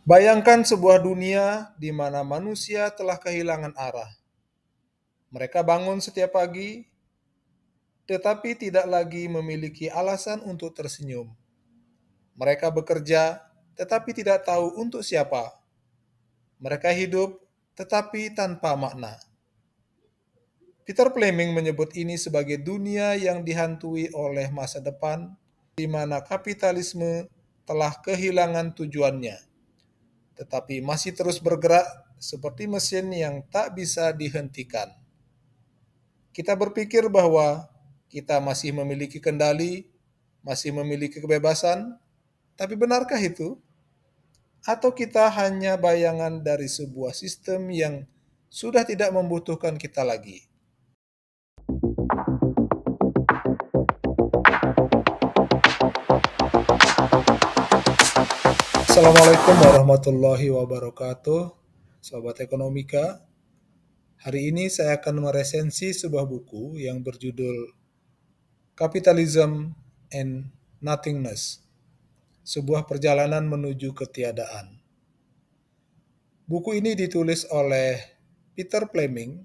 Bayangkan sebuah dunia di mana manusia telah kehilangan arah. Mereka bangun setiap pagi, tetapi tidak lagi memiliki alasan untuk tersenyum. Mereka bekerja, tetapi tidak tahu untuk siapa. Mereka hidup, tetapi tanpa makna. Peter Fleming menyebut ini sebagai dunia yang dihantui oleh masa depan, di mana kapitalisme telah kehilangan tujuannya, tetapi masih terus bergerak seperti mesin yang tak bisa dihentikan. Kita berpikir bahwa kita masih memiliki kendali, masih memiliki kebebasan, tapi benarkah itu? Atau kita hanya bayangan dari sebuah sistem yang sudah tidak membutuhkan kita lagi? Assalamualaikum warahmatullahi wabarakatuh, Sobat Ekonomika. Hari ini saya akan meresensi sebuah buku yang berjudul Capitalism and Nothingness, sebuah perjalanan menuju ketiadaan. Buku ini ditulis oleh Peter Fleming.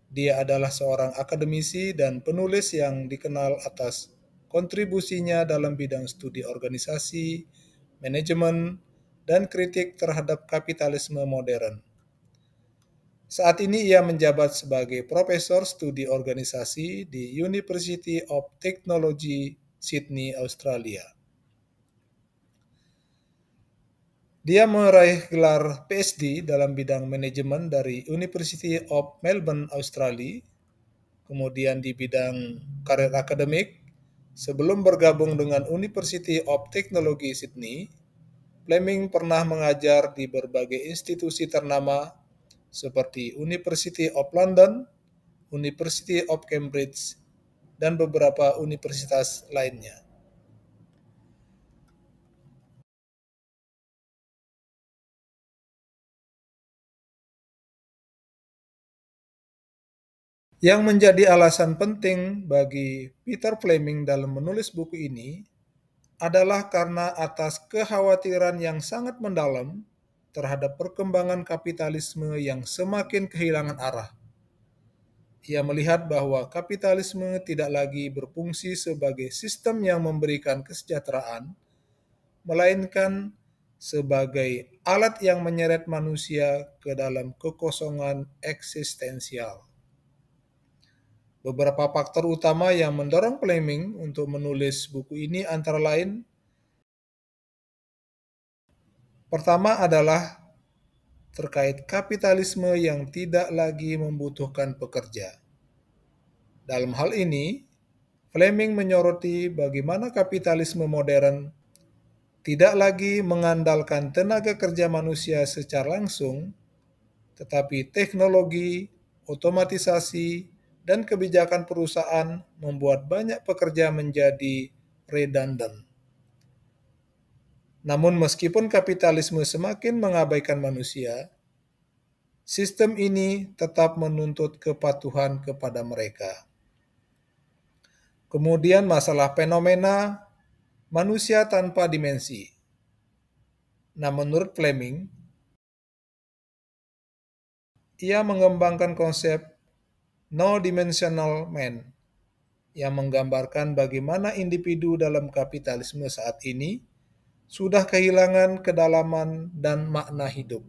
Dia adalah seorang akademisi dan penulis yang dikenal atas kontribusinya dalam bidang studi organisasi, manajemen, dan kritik terhadap kapitalisme modern. Saat ini ia menjabat sebagai Profesor Studi Organisasi di University of Technology, Sydney, Australia. Dia meraih gelar PhD dalam bidang manajemen dari University of Melbourne, Australia, kemudian di bidang karir akademik. Sebelum bergabung dengan University of Technology Sydney, Fleming pernah mengajar di berbagai institusi ternama seperti University of London, University of Cambridge, dan beberapa universitas lainnya. Yang menjadi alasan penting bagi Peter Fleming dalam menulis buku ini adalah karena atas kekhawatiran yang sangat mendalam terhadap perkembangan kapitalisme yang semakin kehilangan arah. Ia melihat bahwa kapitalisme tidak lagi berfungsi sebagai sistem yang memberikan kesejahteraan, melainkan sebagai alat yang menyeret manusia ke dalam kekosongan eksistensial. Beberapa faktor utama yang mendorong Fleming untuk menulis buku ini antara lain, pertama adalah terkait kapitalisme yang tidak lagi membutuhkan pekerja. Dalam hal ini, Fleming menyoroti bagaimana kapitalisme modern tidak lagi mengandalkan tenaga kerja manusia secara langsung, tetapi teknologi, otomatisasi, dan kebijakan perusahaan membuat banyak pekerja menjadi redundant. Namun meskipun kapitalisme semakin mengabaikan manusia, sistem ini tetap menuntut kepatuhan kepada mereka. Kemudian masalah fenomena manusia tanpa dimensi. Nah, menurut Fleming, ia mengembangkan konsep no-dimensional man yang menggambarkan bagaimana individu dalam kapitalisme saat ini sudah kehilangan kedalaman dan makna hidup.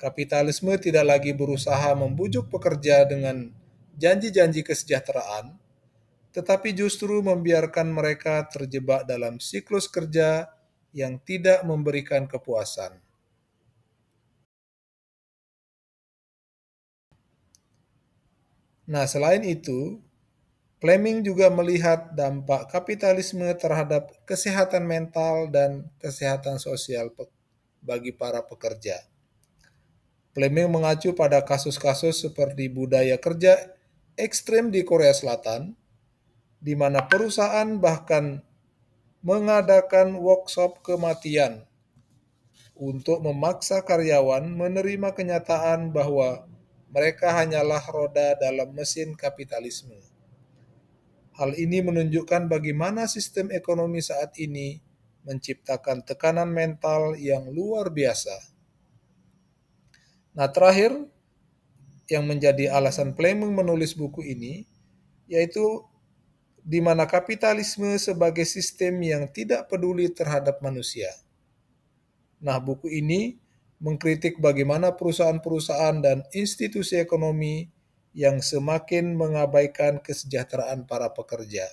Kapitalisme tidak lagi berusaha membujuk pekerja dengan janji-janji kesejahteraan, tetapi justru membiarkan mereka terjebak dalam siklus kerja yang tidak memberikan kepuasan. Nah, selain itu, Fleming juga melihat dampak kapitalisme terhadap kesehatan mental dan kesehatan sosial bagi para pekerja. Fleming mengacu pada kasus-kasus seperti budaya kerja ekstrem di Korea Selatan, di mana perusahaan bahkan mengadakan workshop kematian untuk memaksa karyawan menerima kenyataan bahwa mereka hanyalah roda dalam mesin kapitalisme. Hal ini menunjukkan bagaimana sistem ekonomi saat ini menciptakan tekanan mental yang luar biasa. Nah, terakhir yang menjadi alasan Fleming menulis buku ini, yaitu di mana kapitalisme sebagai sistem yang tidak peduli terhadap manusia. Nah, buku ini mengkritik bagaimana perusahaan-perusahaan dan institusi ekonomi yang semakin mengabaikan kesejahteraan para pekerja.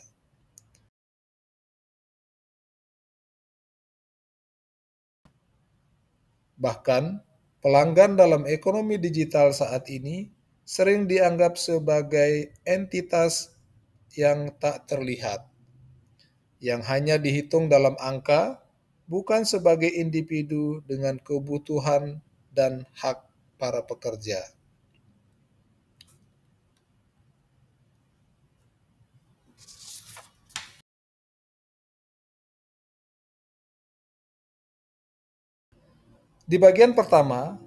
Bahkan, pelanggan dalam ekonomi digital saat ini sering dianggap sebagai entitas yang tak terlihat, yang hanya dihitung dalam angka, bukan sebagai individu dengan kebutuhan dan hak para pekerja. Di bagian pertama,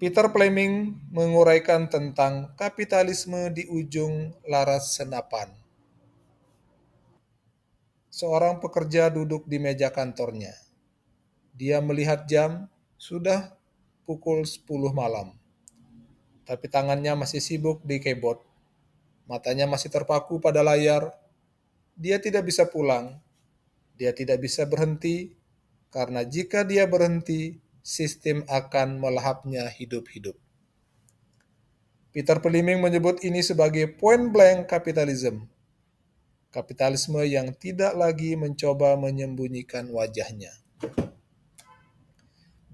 Peter Fleming menguraikan tentang kapitalisme di ujung laras senapan. Seorang pekerja duduk di meja kantornya. Dia melihat jam, sudah pukul 10 malam. Tapi tangannya masih sibuk di keyboard. Matanya masih terpaku pada layar. Dia tidak bisa pulang. Dia tidak bisa berhenti, karena jika dia berhenti, sistem akan melahapnya hidup-hidup. Peter Fleming menyebut ini sebagai point blank capitalism. Kapitalisme yang tidak lagi mencoba menyembunyikan wajahnya.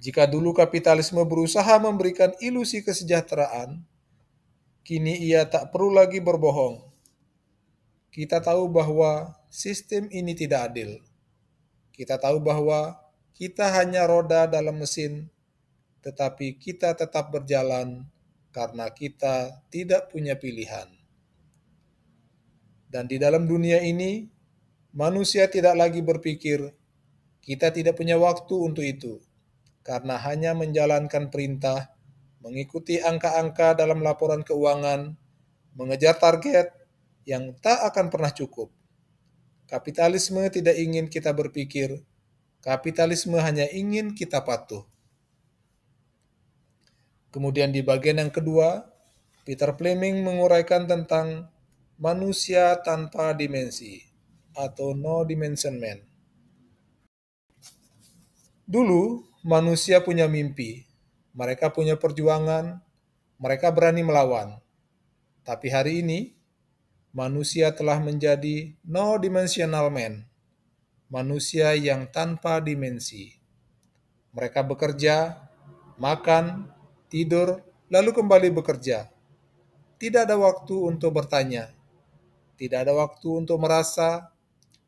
Jika dulu kapitalisme berusaha memberikan ilusi kesejahteraan, kini ia tak perlu lagi berbohong. Kita tahu bahwa sistem ini tidak adil. Kita tahu bahwa kita hanya roda dalam mesin, tetapi kita tetap berjalan karena kita tidak punya pilihan. Dan di dalam dunia ini, manusia tidak lagi berpikir, kita tidak punya waktu untuk itu, karena hanya menjalankan perintah, mengikuti angka-angka dalam laporan keuangan, mengejar target yang tak akan pernah cukup. Kapitalisme tidak ingin kita berpikir, kapitalisme hanya ingin kita patuh. Kemudian di bagian yang kedua, Peter Fleming menguraikan tentang manusia tanpa dimensi atau no dimension man. Dulu, manusia punya mimpi, mereka punya perjuangan, mereka berani melawan. Tapi hari ini, manusia telah menjadi no-dimensional man, manusia yang tanpa dimensi. Mereka bekerja, makan, tidur, lalu kembali bekerja. Tidak ada waktu untuk bertanya, tidak ada waktu untuk merasa,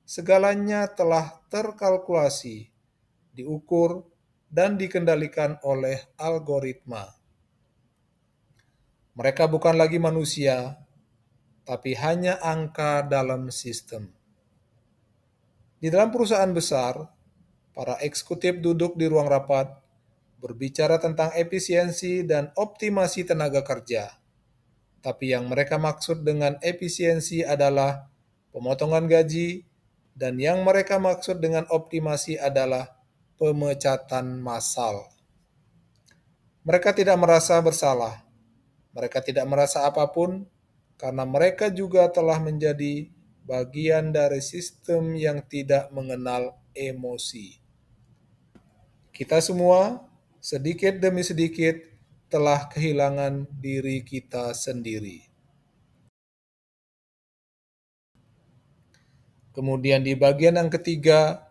segalanya telah terkalkulasi, diukur, dan dikendalikan oleh algoritma. Mereka bukan lagi manusia, tapi hanya angka dalam sistem. Di dalam perusahaan besar, para eksekutif duduk di ruang rapat, berbicara tentang efisiensi dan optimasi tenaga kerja. Tapi yang mereka maksud dengan efisiensi adalah pemotongan gaji, dan yang mereka maksud dengan optimasi adalah pemecatan massal. Mereka tidak merasa bersalah. Mereka tidak merasa apapun, karena mereka juga telah menjadi bagian dari sistem yang tidak mengenal emosi. Kita semua, sedikit demi sedikit, telah kehilangan diri kita sendiri. Kemudian di bagian yang ketiga,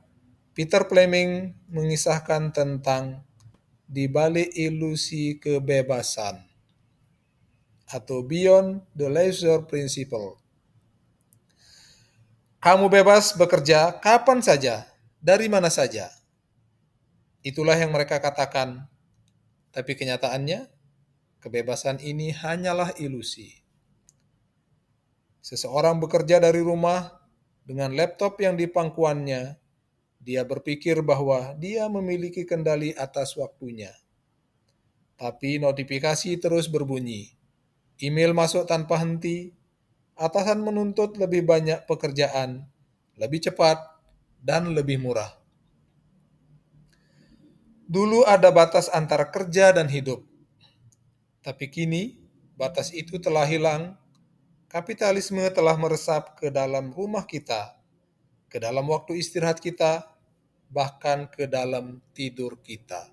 Peter Fleming mengisahkan tentang di balik ilusi kebebasan atau Beyond the Leisure Principle. Kamu bebas bekerja kapan saja, dari mana saja. Itulah yang mereka katakan. Tapi kenyataannya, kebebasan ini hanyalah ilusi. Seseorang bekerja dari rumah dengan laptop yang di pangkuannya. Dia berpikir bahwa dia memiliki kendali atas waktunya. Tapi notifikasi terus berbunyi. Email masuk tanpa henti. Atasan menuntut lebih banyak pekerjaan, lebih cepat, dan lebih murah. Dulu ada batas antara kerja dan hidup, tapi kini batas itu telah hilang. Kapitalisme telah meresap ke dalam rumah kita, ke dalam waktu istirahat kita, bahkan ke dalam tidur kita.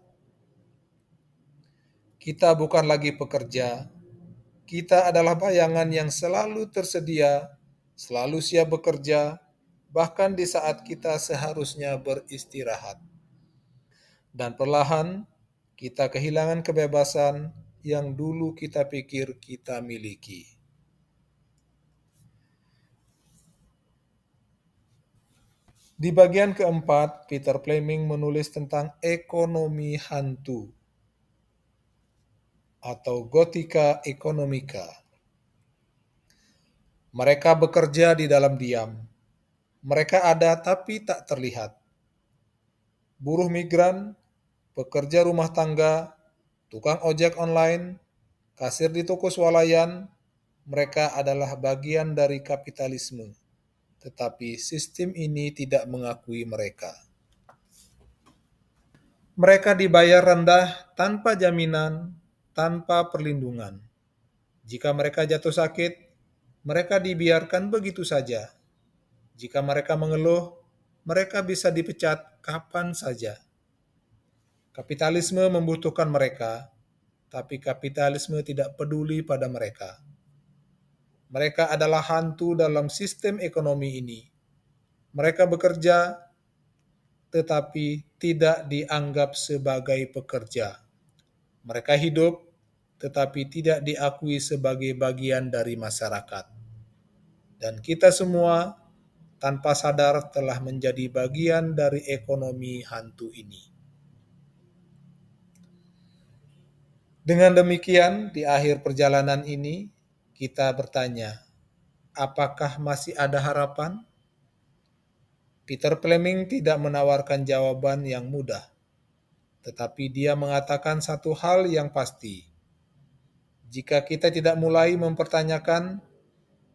Kita bukan lagi pekerja, kita adalah bayangan yang selalu tersedia, selalu siap bekerja, bahkan di saat kita seharusnya beristirahat. Dan perlahan kita kehilangan kebebasan yang dulu kita pikir kita miliki. Di bagian keempat, Peter Fleming menulis tentang ekonomi hantu atau Gotika Ekonomika. Mereka bekerja di dalam diam. Mereka ada tapi tak terlihat. Buruh migran, pekerja rumah tangga, tukang ojek online, kasir di toko swalayan, mereka adalah bagian dari kapitalisme. Tetapi sistem ini tidak mengakui mereka. Mereka dibayar rendah tanpa jaminan, tanpa perlindungan. Jika mereka jatuh sakit, mereka dibiarkan begitu saja. Jika mereka mengeluh, mereka bisa dipecat kapan saja. Kapitalisme membutuhkan mereka, tapi kapitalisme tidak peduli pada mereka. Mereka adalah hantu dalam sistem ekonomi ini. Mereka bekerja, tetapi tidak dianggap sebagai pekerja. Mereka hidup, tetapi tidak diakui sebagai bagian dari masyarakat. Dan kita semua tanpa sadar telah menjadi bagian dari ekonomi hantu ini. Dengan demikian, di akhir perjalanan ini, kita bertanya, apakah masih ada harapan? Peter Fleming tidak menawarkan jawaban yang mudah, tetapi dia mengatakan satu hal yang pasti. Jika kita tidak mulai mempertanyakan,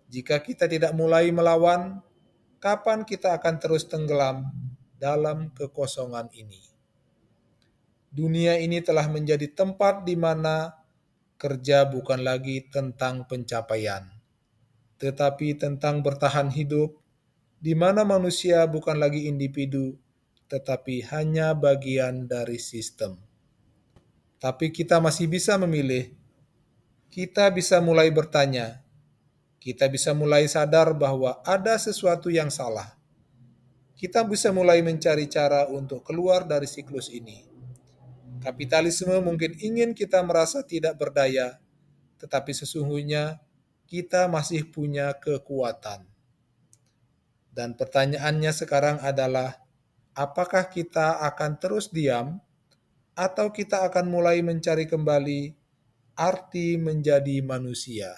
jika kita tidak mulai melawan, kapan kita akan terus tenggelam dalam kekosongan ini? Dunia ini telah menjadi tempat di mana kerja bukan lagi tentang pencapaian, tetapi tentang bertahan hidup, di mana manusia bukan lagi individu, tetapi hanya bagian dari sistem. Tapi kita masih bisa memilih. Kita bisa mulai bertanya. Kita bisa mulai sadar bahwa ada sesuatu yang salah. Kita bisa mulai mencari cara untuk keluar dari siklus ini. Kapitalisme mungkin ingin kita merasa tidak berdaya, tetapi sesungguhnya kita masih punya kekuatan. Dan pertanyaannya sekarang adalah, apakah kita akan terus diam, atau kita akan mulai mencari kembali arti menjadi manusia?